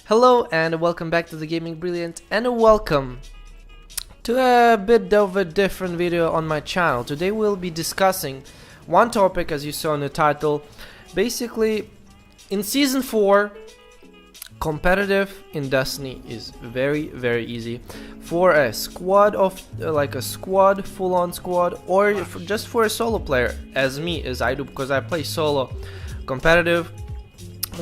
Hello and welcome back to the Gaming Brilliant, and welcome to a bit of a different video on my channel. Today we'll be discussing one topic, as you saw in the title. Basically, in Season 4, competitive in Destiny is very easy for a squad of like a squad, full-on squad, or just for a solo player as me, as I do, because I play solo competitive.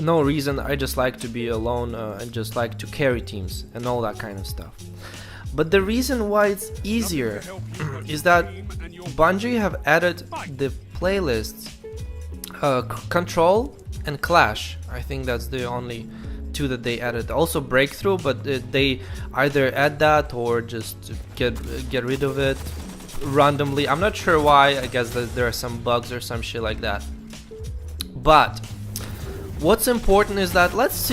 No reason, I just like to be alone and just like to carry teams and all that kind of stuff. But the reason why it's easier is that Bungie have added the playlists Control and Clash. I think that's the only two that they added. Also Breakthrough, but they either add that or just get rid of it randomly. I'm not sure why. I guess that there are some bugs or some shit like that. But what's important is that let's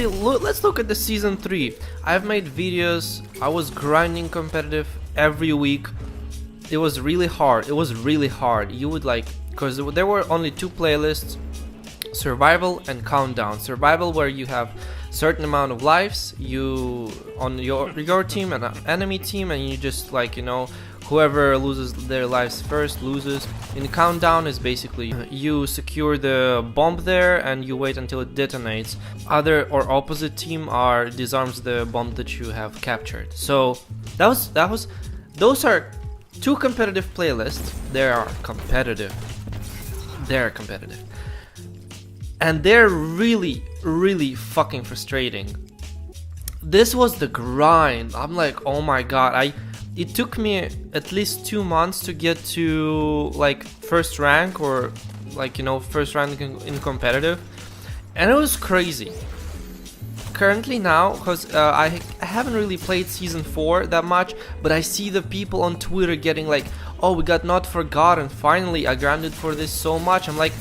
look at the Season 3. I've made videos. I was grinding competitive every week. It was really hard. You would because there were only two playlists: survival and countdown. Survival, where you have certain amount of lives you on your team and enemy team, and you just whoever loses their lives first loses. In countdown is basically you secure the bomb there and you wait until it detonates. Other or opposite team disarms the bomb that you have captured. So those are two competitive playlists. They are competitive. And they're really fucking frustrating. This was the grind. I'm like, oh my god, it took me at least 2 months to get to first rank, or first rank in competitive, and it was crazy. Currently now, because I haven't really played Season 4 that much, but I see the people on Twitter getting like, oh, we got Not Forgotten, finally, I grinded for this so much. I'm like,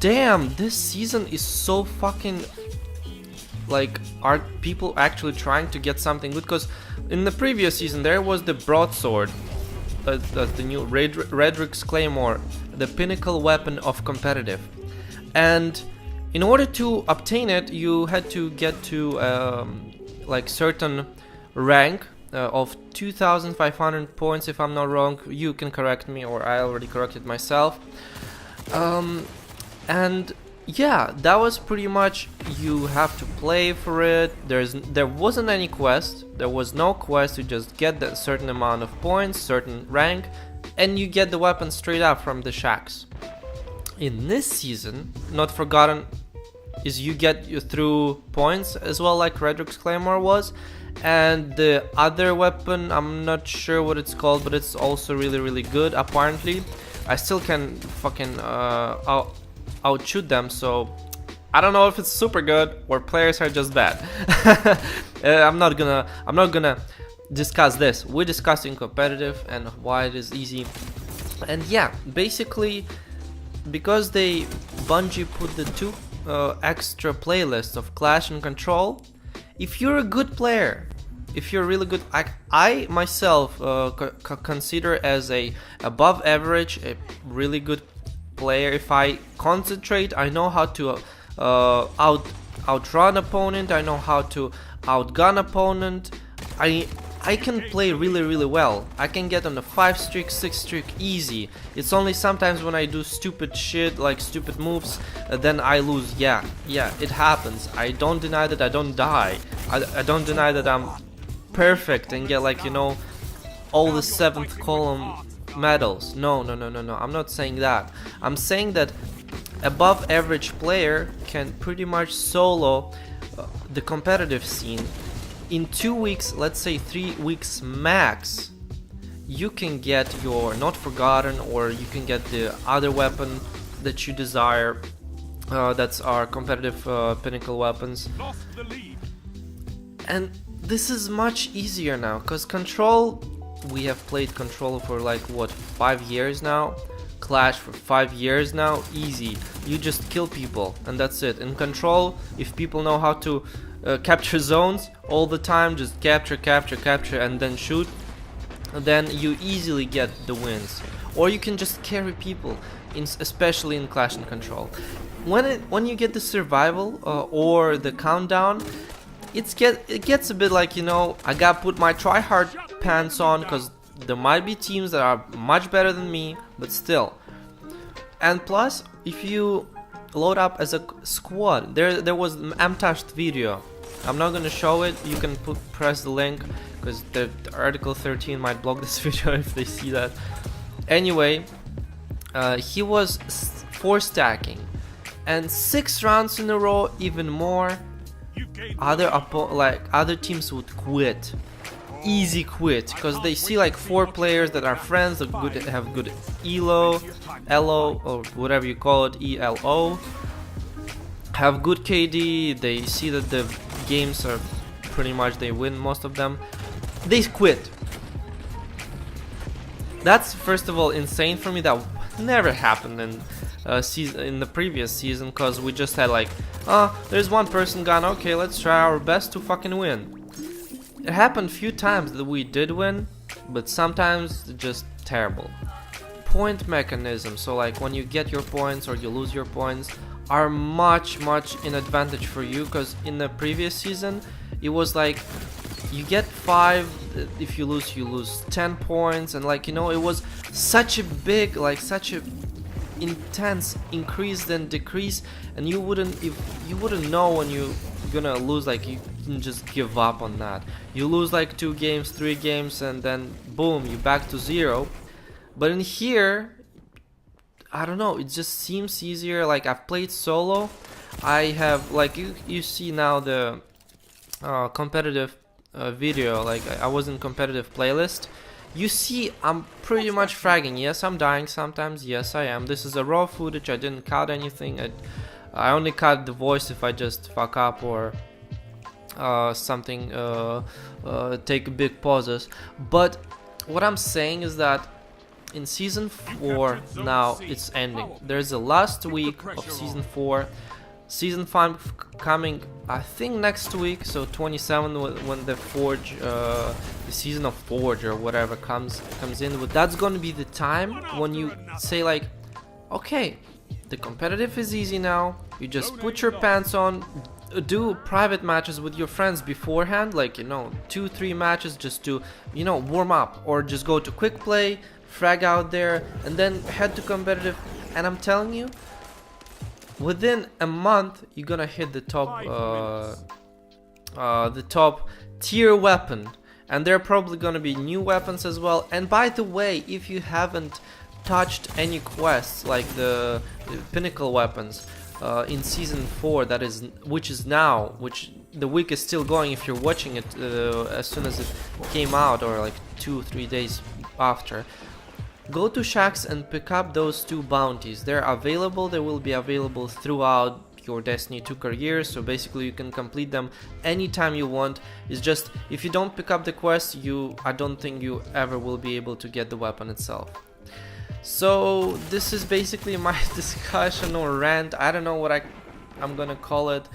damn, this season is so fucking are people actually trying to get something good? Because in the previous season there was the broadsword, the new Redrick's Claymore, the pinnacle weapon of competitive, and in order to obtain it you had to get to certain rank of 2,500 points, if I'm not wrong. You can correct me, or I already corrected myself. And yeah, that was pretty much, you have to play for it. There wasn't any quest. There was no quest. You just get that certain amount of points, certain rank, and you get the weapon straight up from the shacks. In this season, Not Forgotten is you get through points as well, like Redrick's Claymore was, and the other weapon, I'm not sure what it's called, but it's also really good apparently. I still can fucking outshoot them, so I don't know if it's super good or players are just bad. I'm not gonna discuss this. We're discussing competitive and why it is easy. And yeah, basically, because Bungie put the two extra playlists of Clash and Control, if you're a good player, if you're really good, I myself consider as a above average, a really good player. If I concentrate, I know how to outrun opponent, I know how to outgun opponent. I can play really well. I can get on a 5 streak, 6 streak easy. It's only sometimes when I do stupid shit, like stupid moves, then I lose. Yeah, it happens. I don't deny that I don't die. I don't deny that I'm perfect and get all the 7th column medals. No, I'm not saying that. I'm saying that above average player can pretty much solo the competitive scene. In 2 weeks, let's say 3 weeks max, you can get your Not Forgotten, or you can get the other weapon that you desire. That's our competitive pinnacle weapons. And this is much easier now, because Control, we have played Control for 5 years now. Clash for 5 years now. Easy. You just kill people and that's it. In Control, if people know how to capture zones all the time, just capture and then shoot, then you easily get the wins. Or you can just carry people, especially in Clash and Control. when you get the survival or the countdown, it gets a bit like, you know, I gotta put my try hard pants on, because there might be teams that are much better than me, but still. And plus, if you load up as a squad, there was an MTashed video. I'm not gonna show it. You can press the link, because the article 13 might block this video if they see that. Anyway, he was 4 stacking, and 6 rounds in a row, even more. Other teams would quit, easy quit, because they see like 4 players that are friends, that have good elo, or whatever you call it, ELO, have good KD. They see that the games are pretty much, they win most of them. They quit. That's first of all insane for me. That never happened in the previous season, because we just had like, there's one person gone, okay, let's try our best to fucking win. It happened few times that we did win, but sometimes just terrible. Point mechanism, so like when you get your points or you lose your points, are much in advantage for you, because in the previous season it was like you get 5, if you lose 10 points, and like, you know, it was such a big, like such a intense increase then decrease, and you wouldn't know when you're gonna lose. Like, you can just give up on that. You lose like 2 games, 3 games, and then boom, you're back to 0. But in here, I don't know, it just seems easier. Like, I've played solo, I have, like, you see now the competitive video, like I was in competitive playlist. You see I'm pretty much fragging. Yes, I'm dying sometimes, yes I am. This is a raw footage, I didn't cut anything. I only cut the voice if I just fuck up or something, take big pauses. But what I'm saying is that in season 4, now it's ending. There's the last week of season 4. Season 5 coming, I think, next week, so 27, when the Forge, the season of Forge or whatever comes in. But that's gonna be the time when you say like, okay, the competitive is easy now. You just put your pants on, do private matches with your friends beforehand, like, you know, 2-3 matches just to, you know, warm up, or just go to quick play, frag out there, and then head to competitive. And I'm telling you, within a month you're gonna hit the top tier weapon, and there are probably gonna be new weapons as well. And by the way, if you haven't touched any quests like the pinnacle weapons in season 4, which the week is still going if you're watching it as soon as it came out, or like 2-3 days after, go to Shacks and pick up those 2 bounties. They're available. They will be available throughout your Destiny 2 career, so basically you can complete them anytime you want. It's just, if you don't pick up the quest, I don't think you ever will be able to get the weapon itself. So this is basically my discussion or rant. I don't know what I'm gonna call it.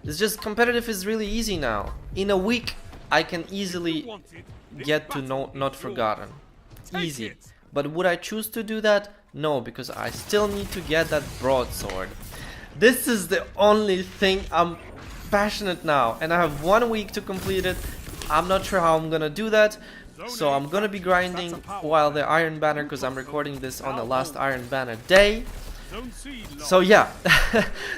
It's just, competitive is really easy now. In a week I can easily get to Not Forgotten. Easy. But would I choose to do that? No, because I still need to get that broadsword. This is the only thing I'm passionate now, and I have 1 week to complete it. I'm not sure how I'm gonna do that, so I'm gonna be grinding while the Iron Banner, because I'm recording this on the last Iron Banner day. So yeah,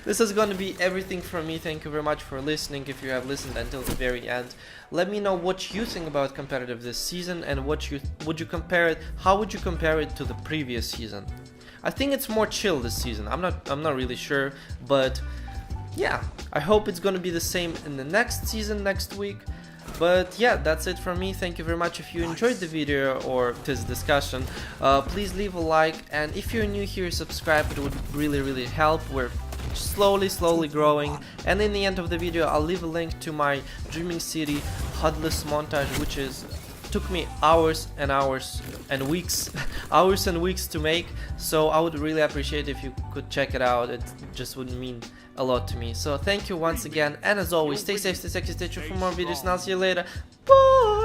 this is gonna be everything from me. Thank you very much for listening. If you have listened until the very end, let me know what you think about competitive this season, and would you compare it? How would you compare it to the previous season? I think it's more chill this season. I'm not really sure, but yeah, I hope it's gonna be the same in the next season, next week. But yeah, that's it from me. Thank you very much. If you enjoyed the video or this discussion, please leave a like, and if you're new here, subscribe. It would really help. We're slowly growing, and in the end of the video I'll leave a link to my Dreaming City HUDless montage, which took me hours and weeks hours and weeks to make. So I would really appreciate if you could check it out. It just would mean a lot to me. So thank you once again, and as always, stay safe, stay sexy, stay true for more videos, and I'll see you later. Bye.